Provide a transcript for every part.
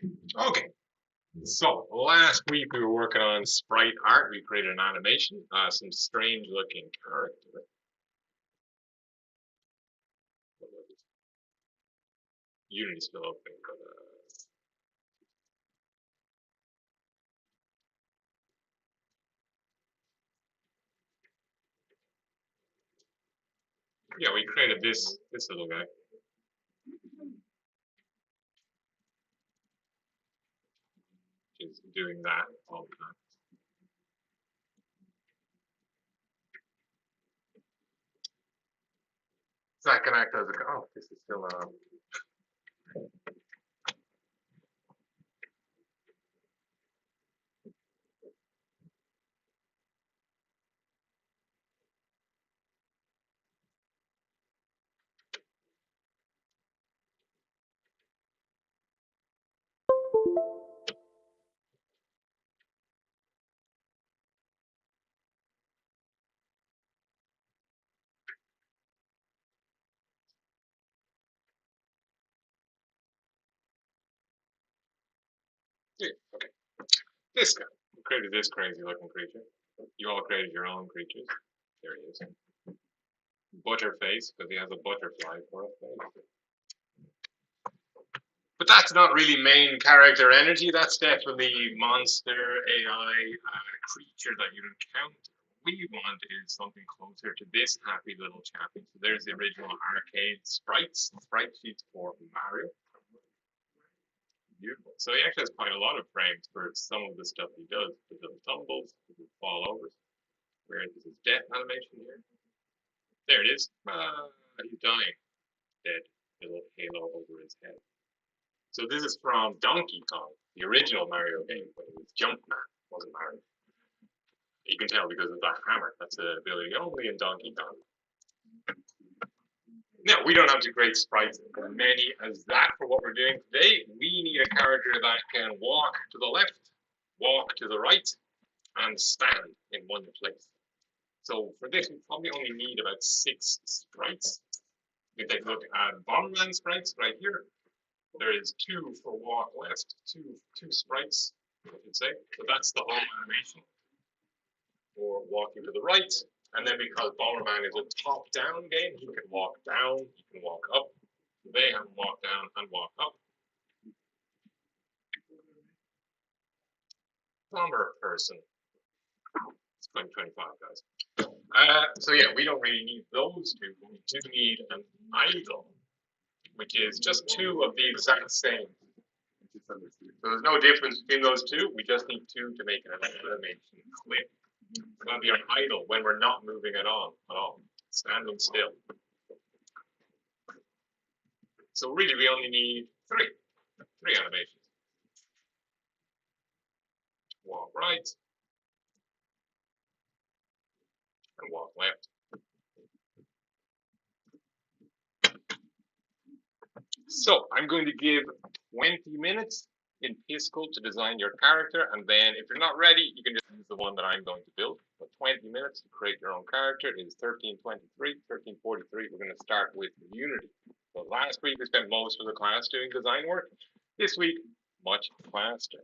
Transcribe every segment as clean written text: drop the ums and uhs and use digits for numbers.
Okay, so last week we were working on sprite art. We created an animation, some strange looking character. Unity's still open, but yeah, we created this little guy. Is doing that all the time. So that can act as a oh, this is still yeah, okay. This guy. We created this crazy looking creature. You all created your own creatures. There he is. Butterface, because he has a butterfly for a face. But that's not really main character energy. That's definitely monster AI creature that you encounter. What we want is something closer to this happy little chappy. So there's the original arcade sprites, sprite sheets for Mario. Beautiful. So he actually has quite a lot of frames for some of the stuff he does. The little tumbles, the little fall overs. Where is his death animation here? There it is. He's dying. Dead. A little halo over his head. So this is from Donkey Kong, the original Mario game, when it was Jumpman, wasn't Mario. You can tell because of that hammer. That's an ability only in Donkey Kong. Now, we don't have to create sprites as many as that for what we're doing today. We need a character that can walk to the left, walk to the right, and stand in one place. So for this, we probably only need about 6 sprites. We can take a look at Bomberman sprites right here. There is 2 for walk left, two sprites, I should say. So that's the whole animation for walking to the right. And then because Bomberman is a top-down game, he can walk down, he can walk up. They have walk down and walk up. Bomber person. It's 2025, guys. So yeah, we don't really need those 2, but we do need an idol, which is just 2 of the exact same. So there's no difference between those 2. We just need 2 to make an animation clip. It's going to be an idle when we're not moving at all, standing still. So really, we only need 3 animations. Walk right and walk left. So I'm going to give 20 minutes in Piskel to design your character, and then if you're not ready, you can just use the one that I'm going to build. But 20 minutes to create your own character is 1323, 1343. We're going to start with Unity. So last week we spent most of the class doing design work. This week, much faster.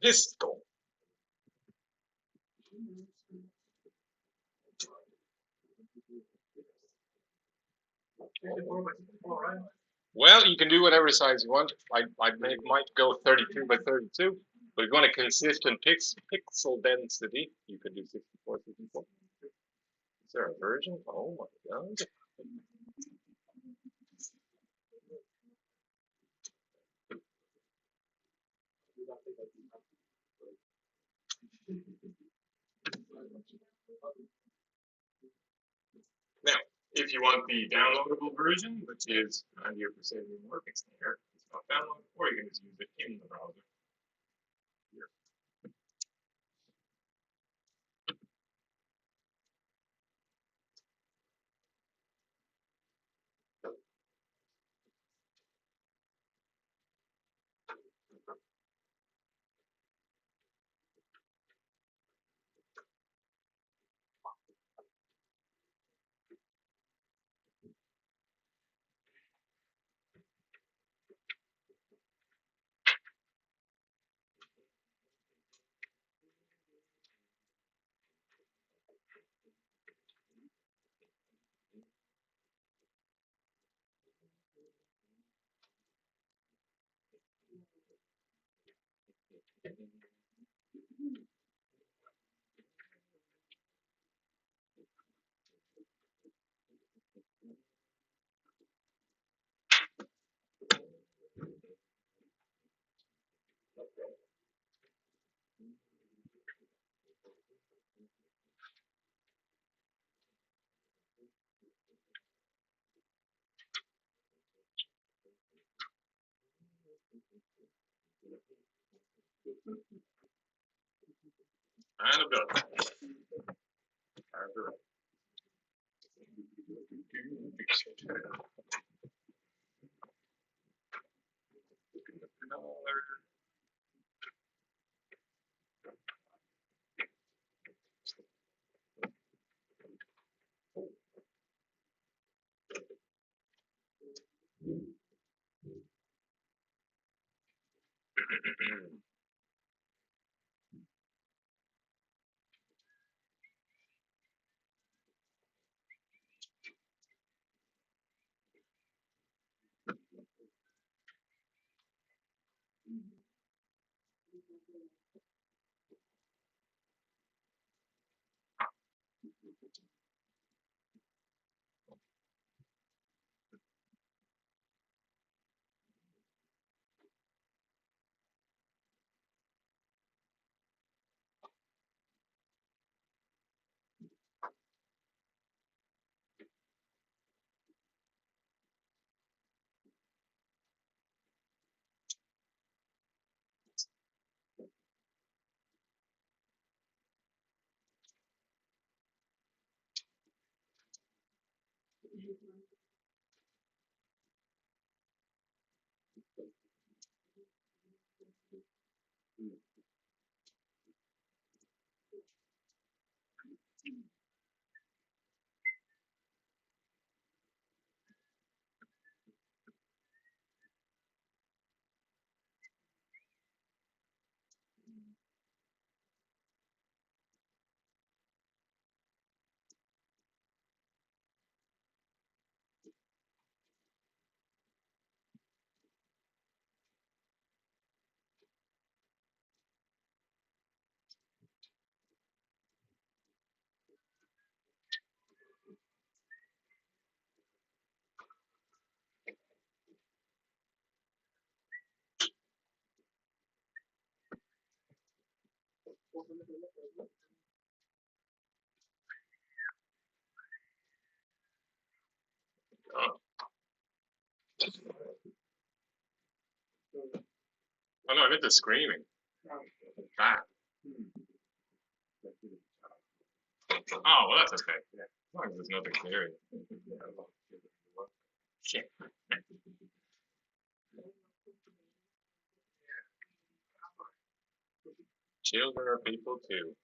Piskel. Well, you can do whatever size you want. I might go 32 by 32, but if you want a consistent pixel density, you can do 64, 64. Is there a version? Oh my god. Now, if you want the downloadable version, which is 90% more, it's there. It's not downloaded, or you can just use it in the browser. Here. And I'm done. Oh no, I meant the screaming. That. Oh well, that's okay. As long as there's nothing scary. Yeah. Children are people too.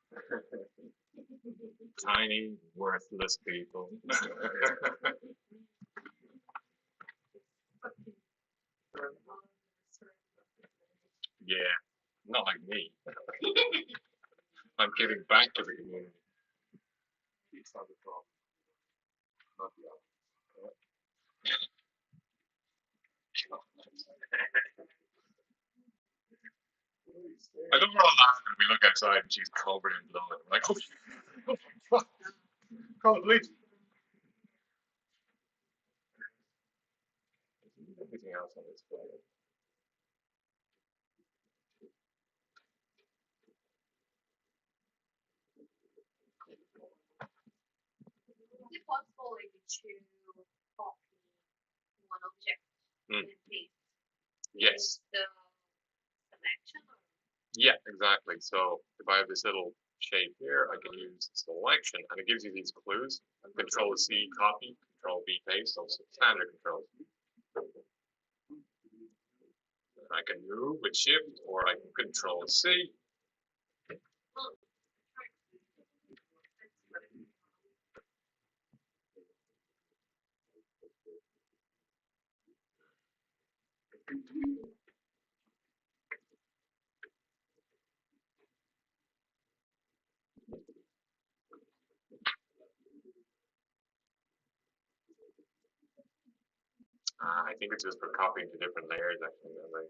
Tiny, worthless people. Yeah, not like me. I'm giving back to the community. I don't want to laugh when we look outside and she's covered in blood. I'm like, oh, call the police. Everything else on this plate. Is it possible to copy one object Mm. and paste Yes. the selection? Yeah, exactly. So if I have this little shape here, I can use selection, and it gives you these clues. Control C, copy. Control V, paste. So standard controls. I can move with Shift, or I can Control C. I think it's just for copying to different layers, actually.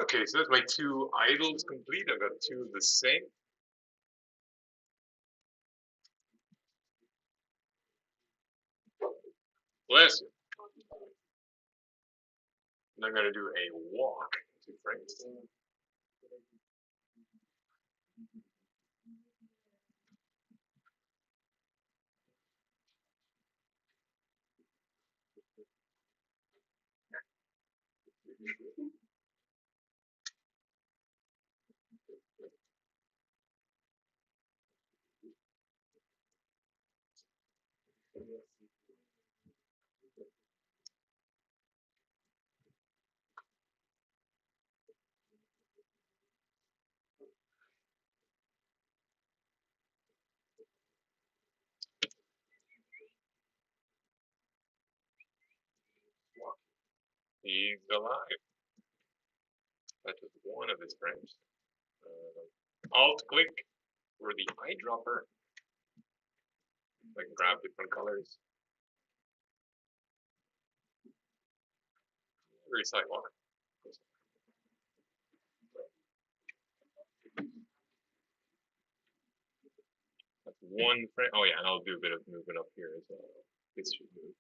Okay, so that's my two idles complete. I've got two of the same. Bless you. And I'm going to do a walk to frames. He's alive. That was one of his frames. Alt click for the eyedropper. I can grab different colors. Very sidewalk. That's one frame. Oh yeah, and I'll do a bit of movement up here as well. This should move.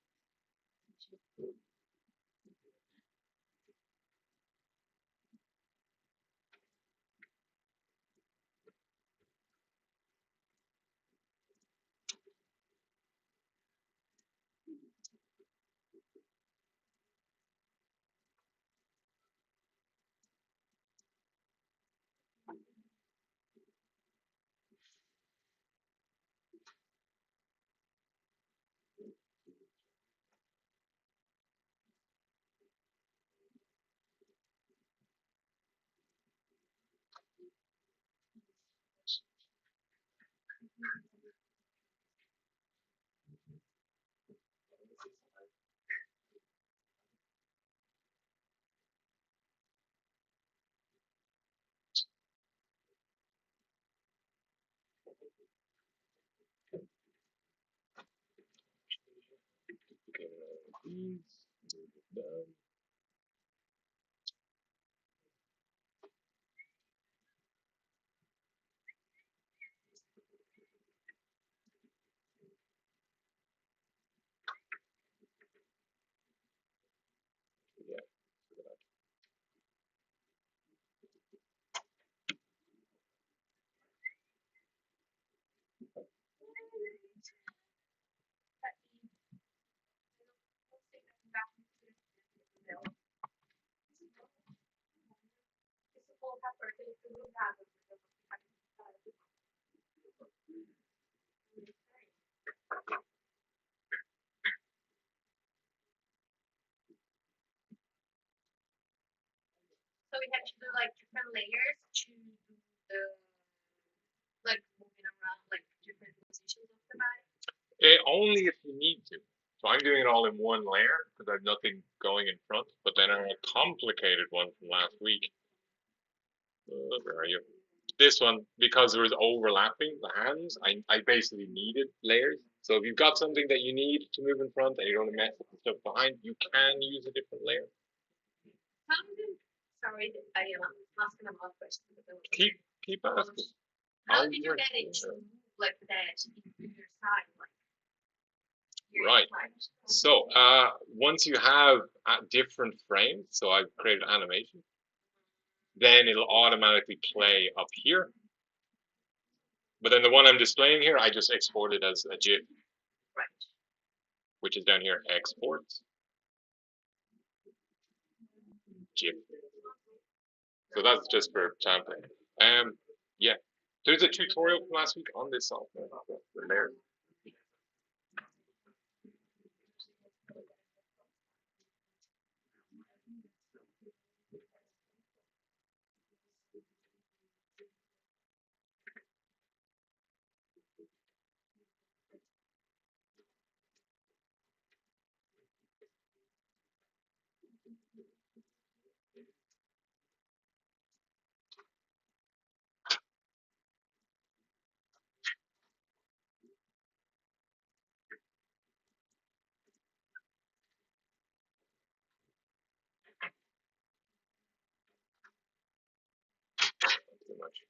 Okay, these, move it down. Yeah. So we had to do like different layers to do the like moving around like different positions of the body. Only if you need to. So I'm doing it all in one layer because I have nothing going in front. But then I have a complicated one from last week. Where are you? this one, because there was overlapping the hands, I basically needed layers. So if you've got something that you need to move in front and you don't want to mess with the stuff behind, you can use a different layer. Sorry, I am asking a lot of questions. Keep asking. How did you get it to like that in your side? Like, right. So once you have different frames, so I've created animation, then it'll automatically play up here. But then the one I'm displaying here, I just export it as a GIF. Right. Which is down here, export. GIF. So that's just for sampling. Yeah. There's a tutorial from last week on this software. There. Too much.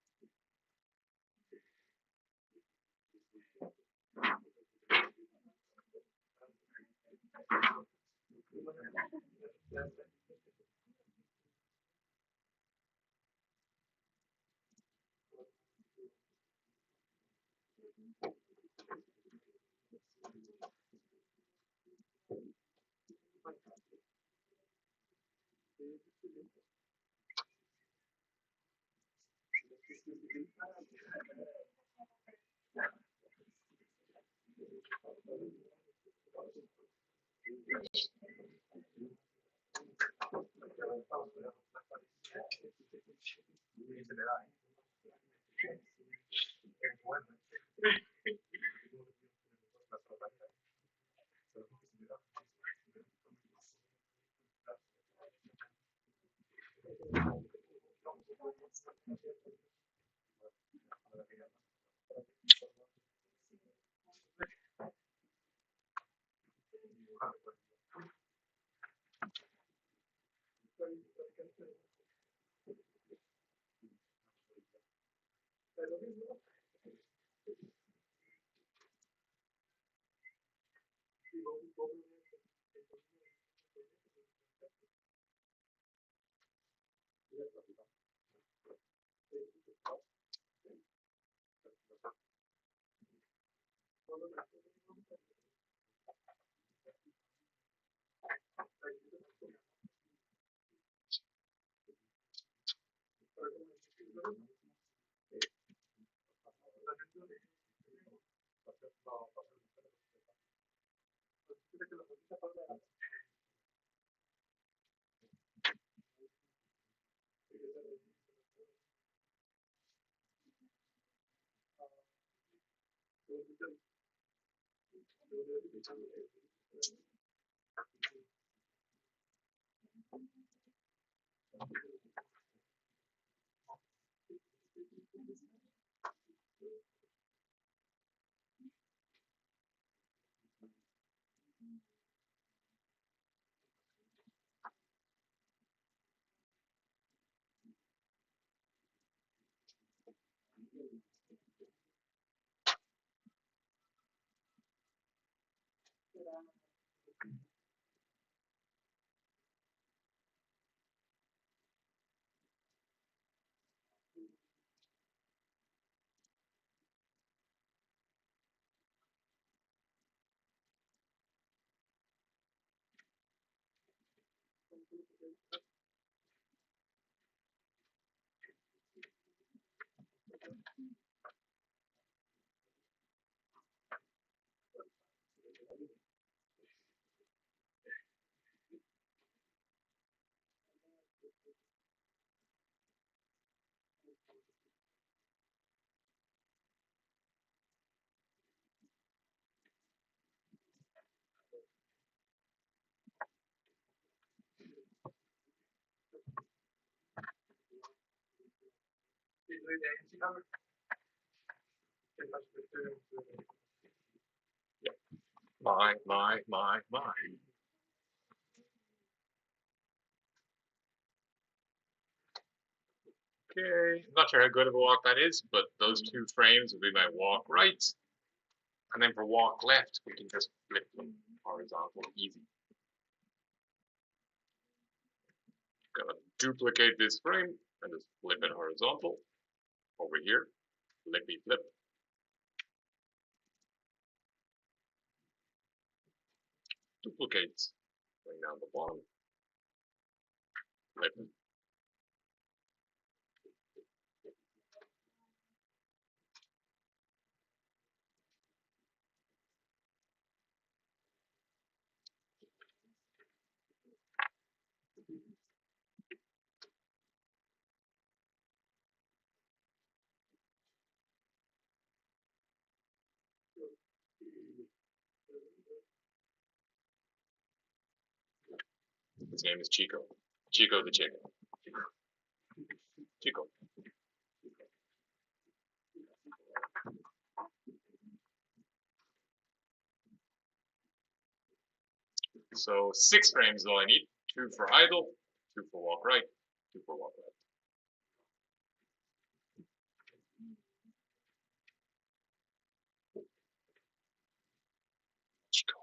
My. Okay, I'm not sure how good of a walk that is, but those two frames will be my walk right. And then for walk left, we can just flip them horizontal, easy. Gonna duplicate this frame and just flip it horizontal over here. Flippy flip. Duplicate. Bring down the bottom. Flip. His name is Chico. Chico the chicken. Chico. So 6 frames is all I need. 2 for idle, 2 for walk right, 2 for walk left. Chico.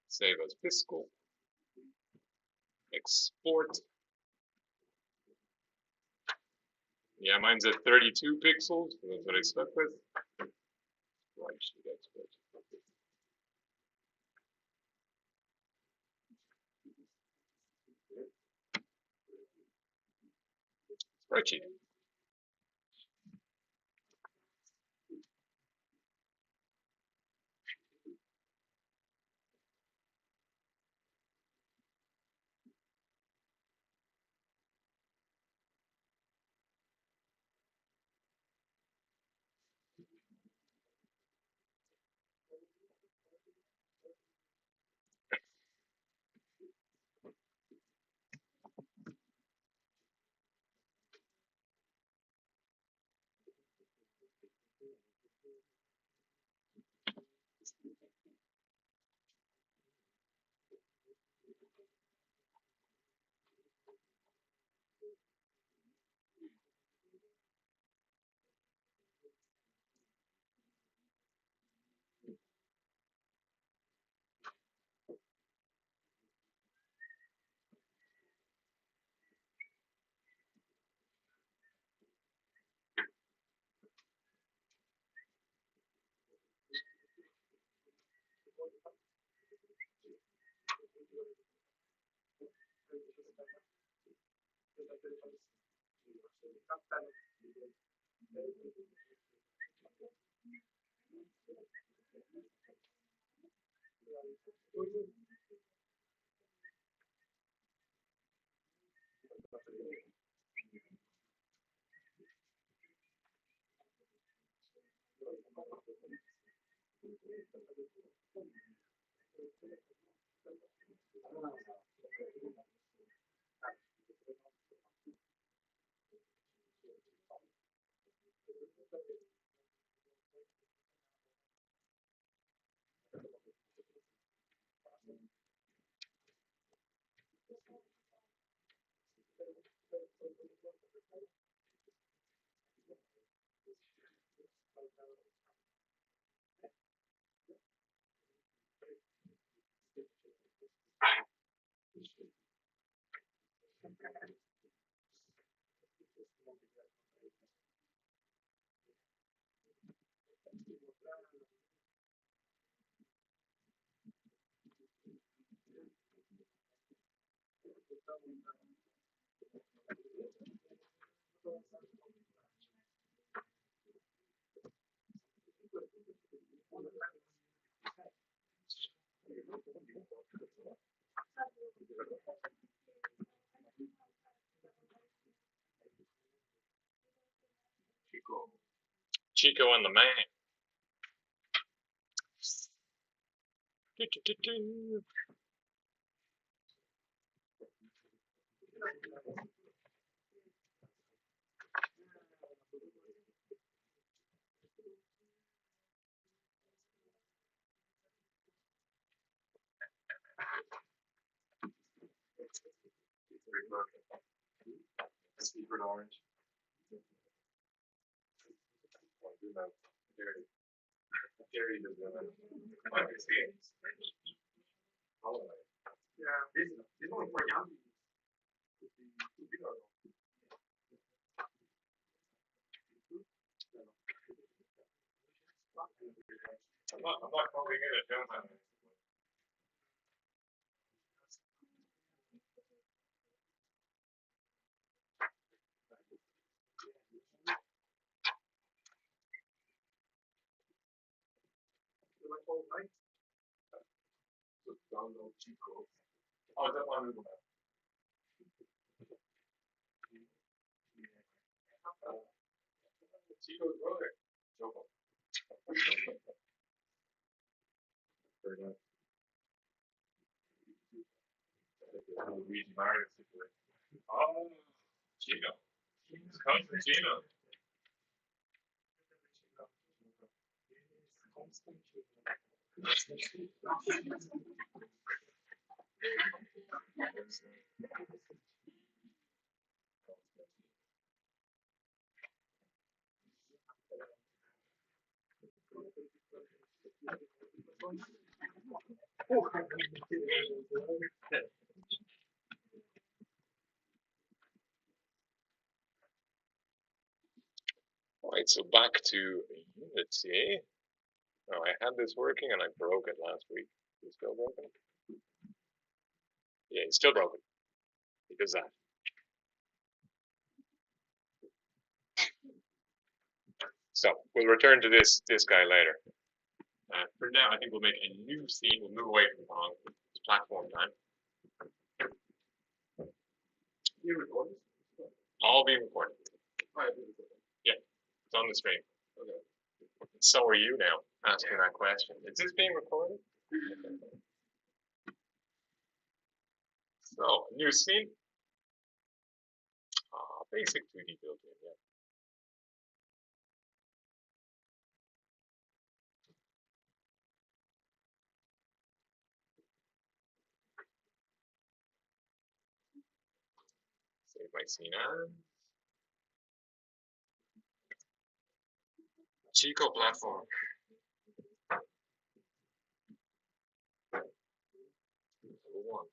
Save as fiscal. Export. Yeah, mine's at 32 pixels. That's what I stuck with. Why should I export? Spreadsheet. Chico. Chico and the man. Secret orange. Gary does that. Yeah, this one for young. I'm not calling it a gentleman. Oh, that one. Chico's brother. Choco. Very nice. Luigi Mario situation. Oh, Chico. Cousin Gino. Alright, so back to Unity. Oh, I had this working and I broke it last week. Is it still broken? Yeah, it's still broken. It does that. So we'll return to this guy later. For now, I think we'll make a new scene. We'll move away from Pong. It's platform time. All being recorded. Yeah, it's on the screen. Okay. So are you now asking that question? Is this being recorded? So, new scene. Basic 2D build game, yeah. Save my scene as Chico platform. Level 1.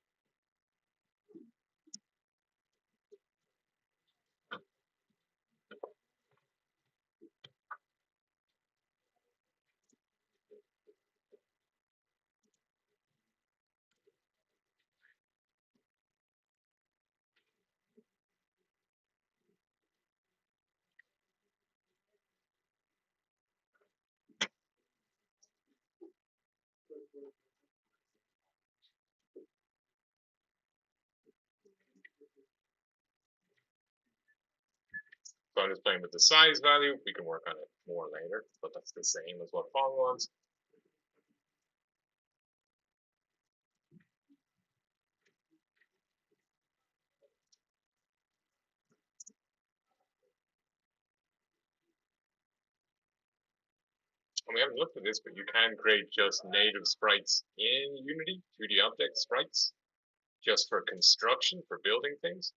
So I'm just playing with the size value. We can work on it more later, but that's the same as what Fong wants. And we haven't looked at this, but you can create just native sprites in Unity, 2D object sprites, just for construction, for building things.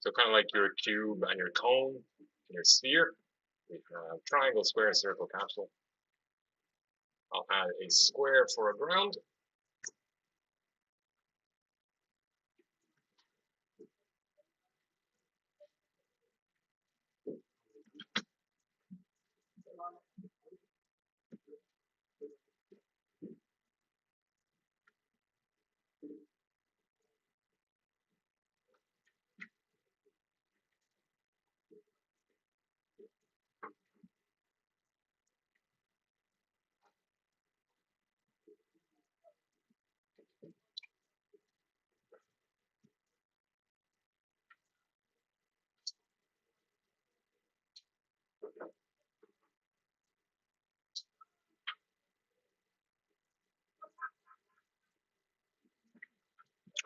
So kind of like your cube and your cone and your sphere. We have triangle, square, circle, capsule. I'll add a square for a ground.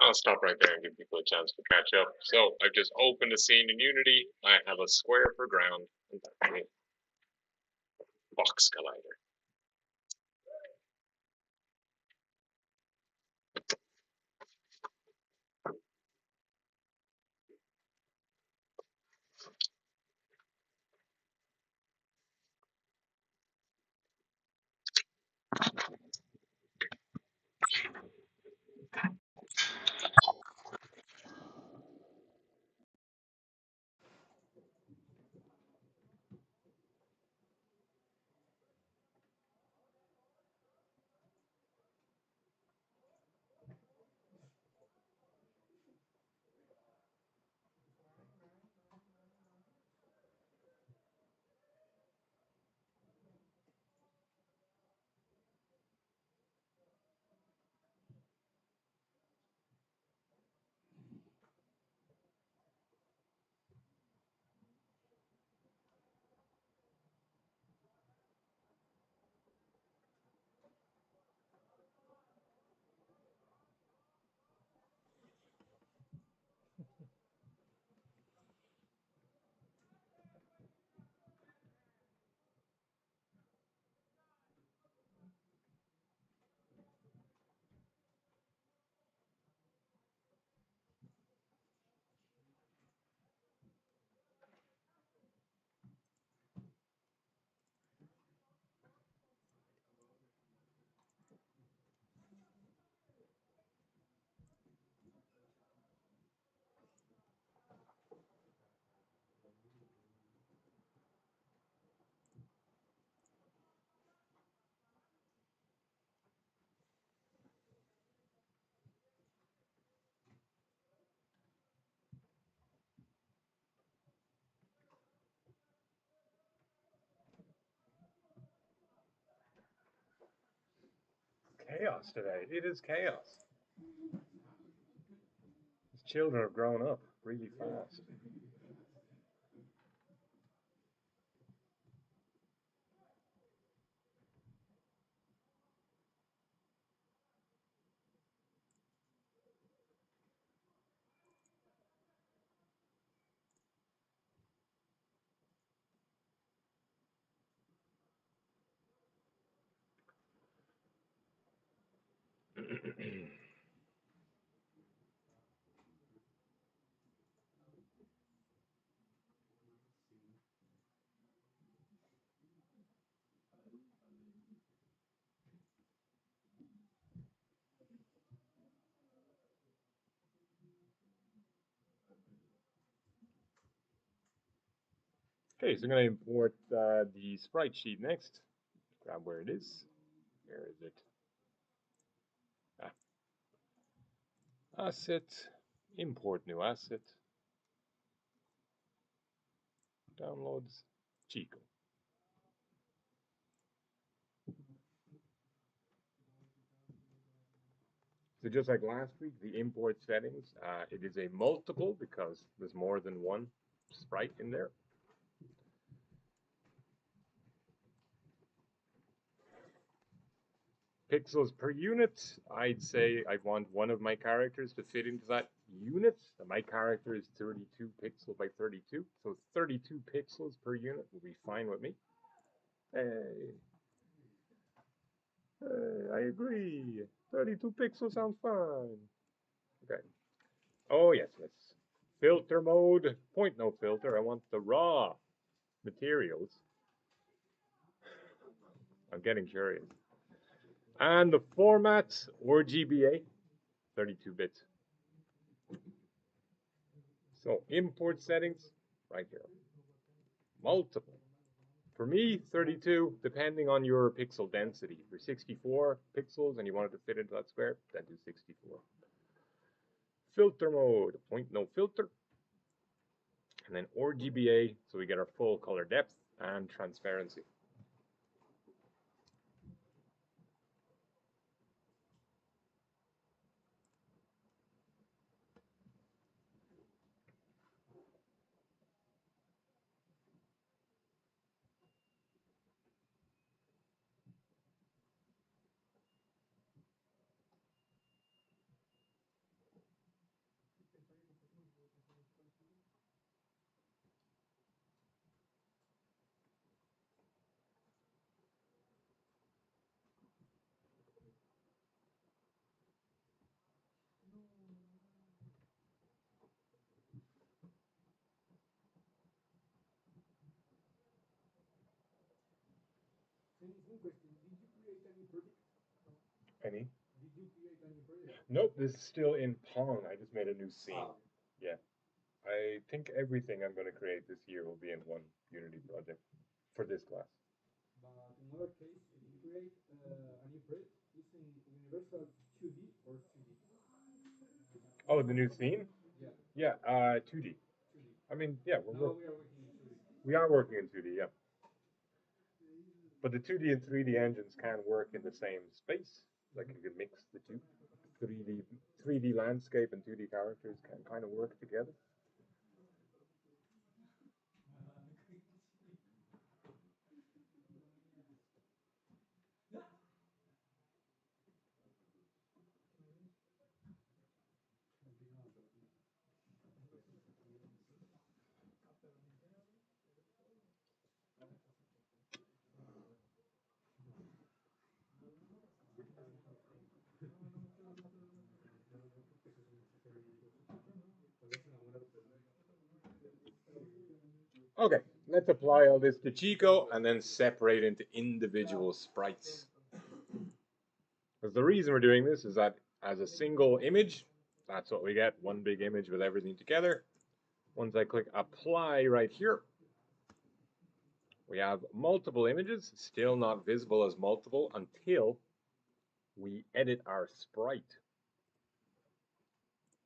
I'll stop right there and give people a chance to catch up. So I've just opened a scene in Unity. I have a square for ground. And that's it. Box collider. chaos today. It is chaos. These children have grown up really fast. Okay, so I'm going to import the sprite sheet next. Grab where it is. Where is it? Asset, import new asset, downloads, Chico. So just like last week, the import settings, it is a multiple because there's more than one sprite in there. Pixels per unit, I'd say I want one of my characters to fit into that unit. My character is 32 pixels by 32, so 32 pixels per unit will be fine with me. Hey, I agree. 32 pixels sounds fine. Okay. Oh yes, let's filter mode. Point no filter. I want the raw materials. I'm getting curious. And the format or GBA, 32-bit. So import settings, right here. Multiple. For me, 32, depending on your pixel density. If you're 64 pixels and you want it to fit into that square, then do 64. Filter mode, point no filter. And then RGBA, so we get our full color depth and transparency. Any? Nope, this is still in Pong. I just made a new scene. Yeah. I think everything I'm going to create this year will be in one Unity project for this class. But in other case, if you create a new project using Universal 2D or 3D? Oh, the new scene? Yeah. Yeah, 2D. 2D. I mean, yeah, Now we are working in 2D. we are working in 2D, yeah. But the 2D and 3D engines can work in the same space. Like you can mix the two. 3D landscape and 2D characters can kind of work together. Okay, let's apply all this to Chico and then separate into individual sprites. Because the reason we're doing this is that as a single image, that's what we get, one big image with everything together. Once I click apply right here, we have multiple images, still not visible as multiple until we edit our sprite.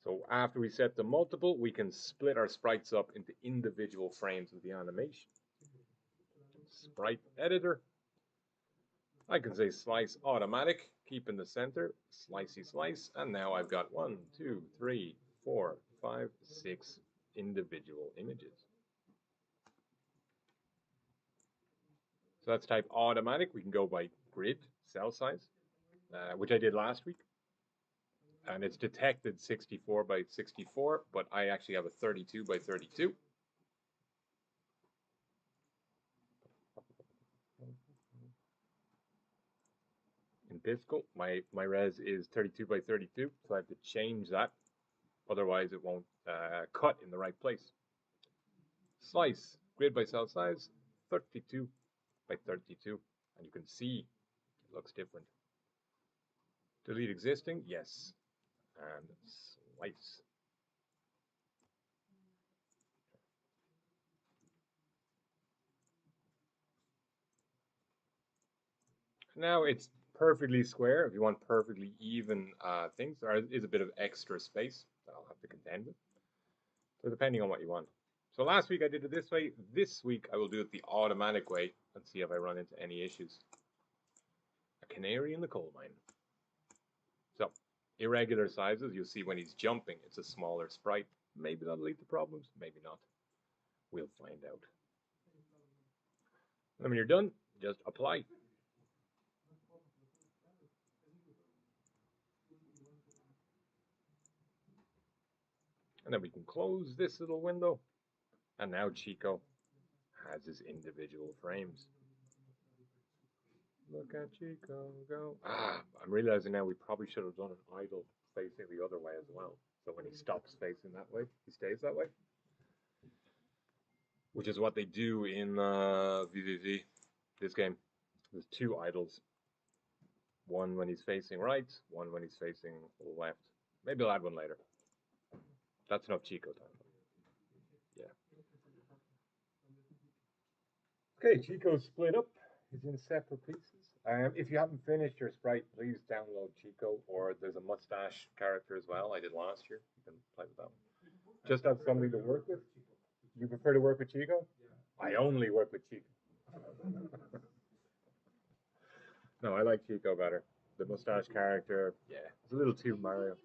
So after we set the multiple, we can split our sprites up into individual frames of the animation. Sprite editor. I can say slice automatic, keep in the center, slicey slice, and now I've got 1, 2, 3, 4, 5, 6 individual images. So that's type automatic. We can go by grid, cell size, which I did last week. And it's detected 64 by 64, but I actually have a 32 by 32. In Biscal, my res is 32 by 32, so I have to change that. Otherwise, it won't cut in the right place. Slice, grid by cell size, 32 by 32. And you can see it looks different. Delete existing, yes. And slice. Now it's perfectly square. If you want perfectly even things, there is a bit of extra space that I'll have to contend with. So depending on what you want. So last week I did it this way. This week I will do it the automatic way and see if I run into any issues. A canary in the coal mine. So irregular sizes, you'll see when he's jumping, it's a smaller sprite. Maybe that'll lead to problems, maybe not. We'll find out. And when you're done, just apply. And then we can close this little window. And now Chico has his individual frames. Look at Chico go. I'm realizing now we probably should have done an idle facing the other way as well. So when he stops facing that way, he stays that way. Which is what they do in VVV, this game. There's 2 idles. One when he's facing right, one when he's facing left. Maybe I'll add one later. That's enough Chico time. Yeah. Okay, Chico's split up. He's in separate pieces. If you haven't finished your sprite, please download Chico, or there's a mustache character as well. I did last year. You can play with that one. Just have something to work with. You prefer to work with Chico? I only work with Chico. No, I like Chico better. The mustache character, yeah, it's a little too Mario.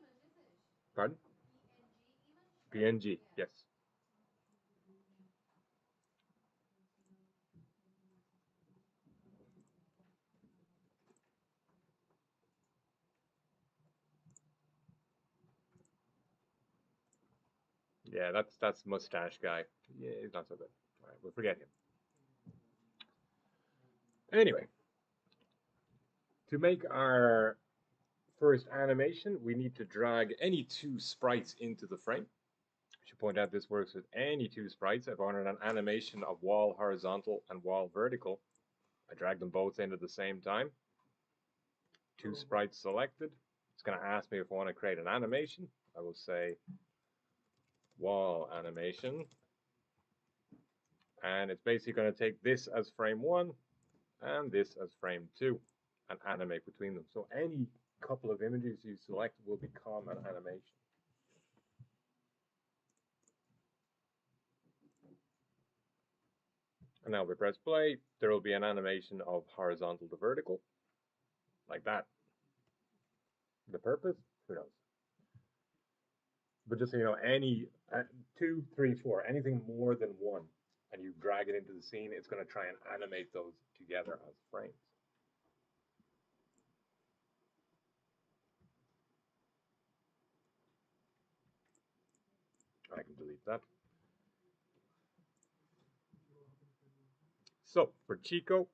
Pardon? PNG, yes. Yeah, that's mustache guy. Yeah, he's not so good. All right, we'll forget him. Anyway, to make our first animation, we need to drag any 2 sprites into the frame. I should point out this works with any 2 sprites. I've ordered an animation of wall horizontal and wall vertical. I drag them both in at the same time. 2 sprites selected. It's going to ask me if I want to create an animation. I will say wall animation. And it's basically going to take this as frame 1 and this as frame 2 and animate between them. So any couple of images you select will become an animation. And now if we press play, there will be an animation of horizontal to vertical, like that. The purpose? Who knows? But just so you know, any 2, 3, 4, anything more than 1, and you drag it into the scene, it's going to try and animate those together as frames. I can delete that. So for Chico,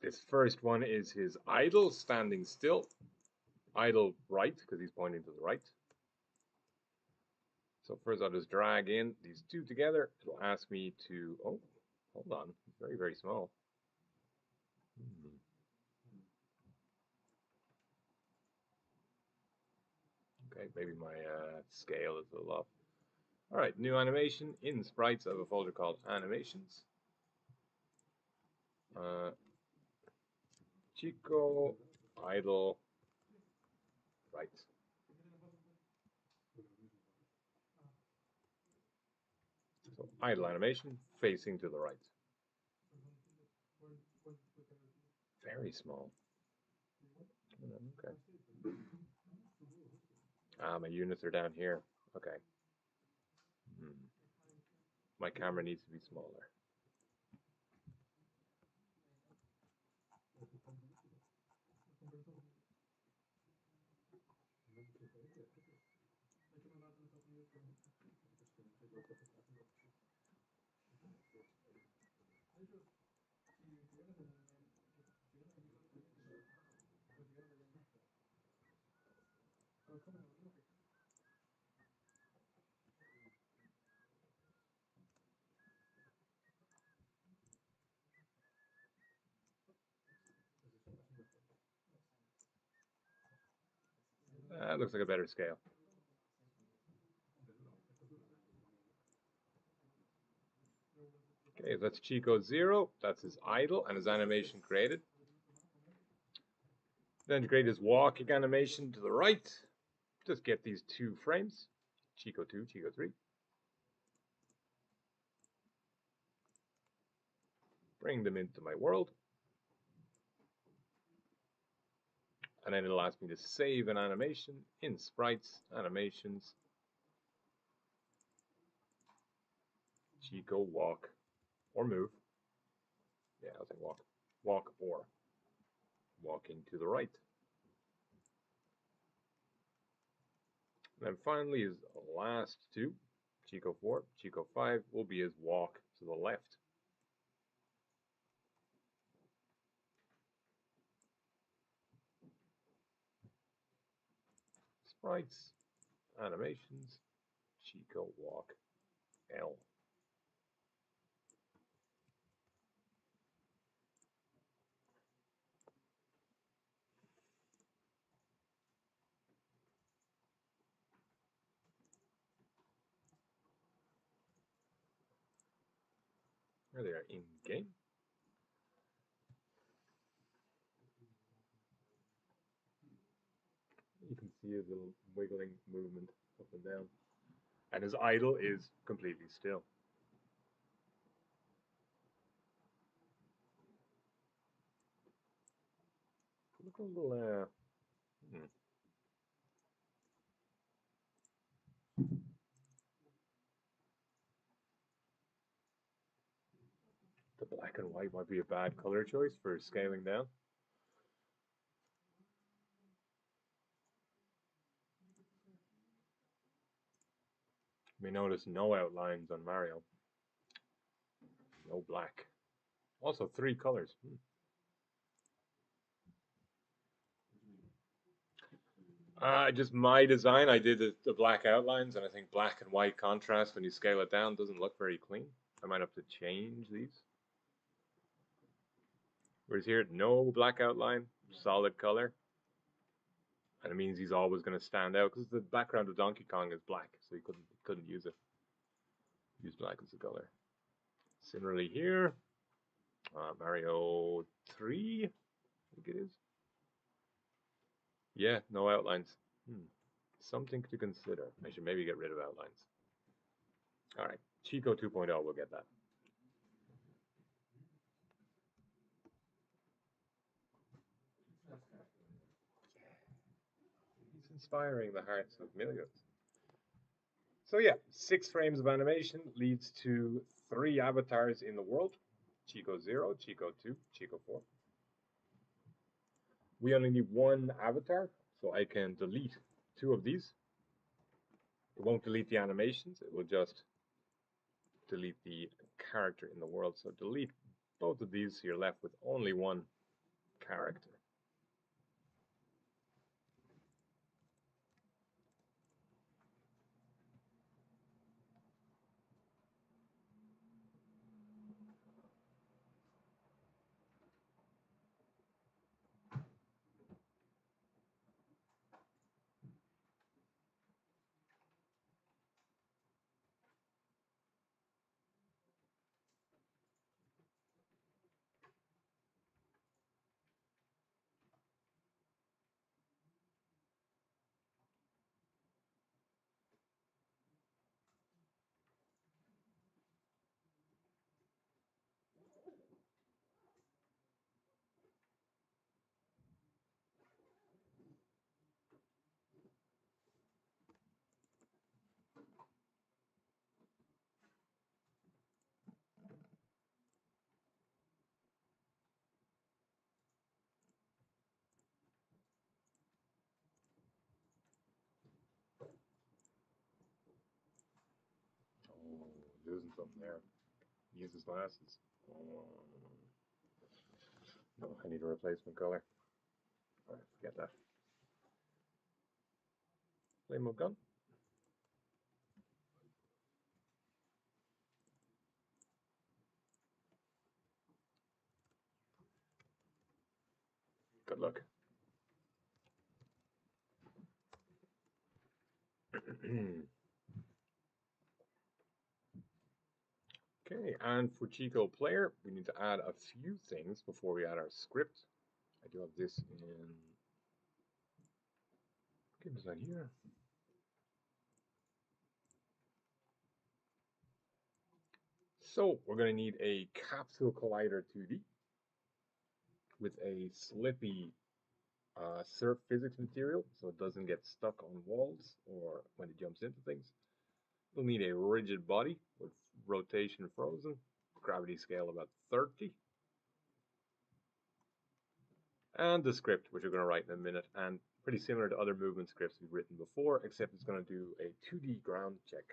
this first one is his idle standing still. Idle right, because he's pointing to the right. So first I'll just drag in these 2 together. It'll ask me to, oh, hold on, it's very, very small. Okay, maybe my scale is a little off. All right, new animation in sprites. I have a folder called animations. Chico, idle, right. So idle animation facing to the right. Very small. Okay. Ah, my units are down here. Okay. My camera needs to be smaller. That looks like a better scale. Okay, that's Chico 0. That's his idle and his animation created. Then to create his walking animation to the right, just get these 2 frames. Chico 2, Chico 3. Bring them into my world. And then it'll ask me to save an animation in Sprites, Animations, Chico walk or move. Yeah, I'll say walk. Walk or walking to the right. And then finally his last 2, Chico 4, Chico 5, will be his walk to the left. Sprites, Animations, Chico walk L. There they are in game. You can see his little wiggling movement up and down. And his idle is completely still. Look a little, The black and white might be a bad color choice for scaling down. You may notice no outlines on Mario. No black. Also 3 colors. Just my design, I did the black outlines, and I think black and white contrast when you scale it down doesn't look very clean. I might have to change these. Whereas here, no black outline, solid color. And it means he's always going to stand out, because the background of Donkey Kong is black, so he couldn't use it. Use black as the color. Similarly here, Mario 3, I think it is. Yeah, no outlines. Something to consider. I should maybe get rid of outlines. Alright, Chico 2.0 will get that. He's inspiring the hearts of millions. So yeah, 6 frames of animation leads to 3 avatars in the world. Chico 0, Chico 2, Chico 4. We only need 1 avatar, so I can delete 2 of these. It won't delete the animations, it will just delete the character in the world. So delete both of these, so you're left with only 1 character. losing something there. He uses glasses. No, I need a replacement color. Alright, forget that. Flame of gun. Good luck. Okay, and for Chico player, we need to add a few things before we add our script. I do have this in game design here. So we're going to need a capsule collider 2D with a slippy surf physics material so it doesn't get stuck on walls or when it jumps into things. We'll need a rigid body with rotation frozen, gravity scale about 30. And the script, which we're going to write in a minute, and pretty similar to other movement scripts we've written before, except it's going to do a 2D ground check.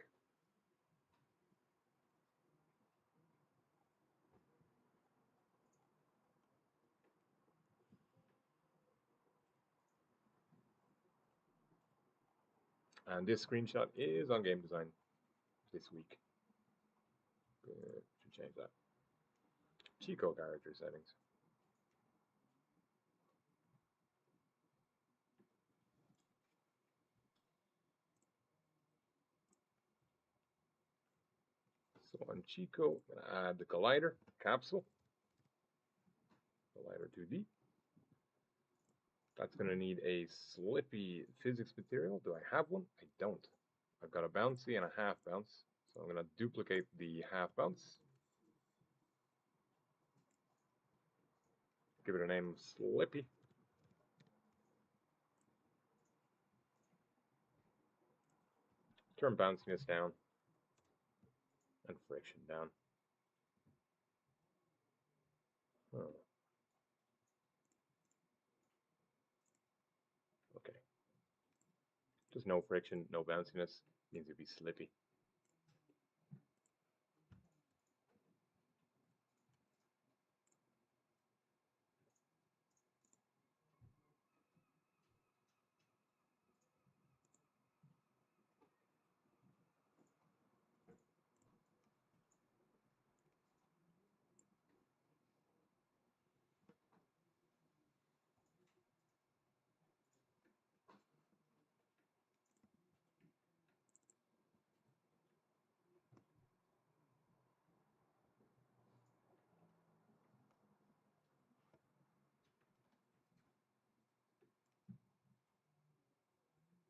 And this screenshot is on game design this week. Should change that. Chico character settings. So on Chico, I'm going to add the collider capsule, collider 2D. That's going to need a slippy physics material. Do I have one? I don't. I've got a bouncy and a half bounce. So I'm going to duplicate the half bounce. Give it a name Slippy. Turn bounciness down and friction down. Oh. Okay. Just no friction, no bounciness means it'd be slippy.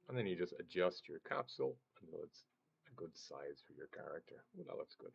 And then you just adjust your capsule until it's a good size for your character. Well, that looks good.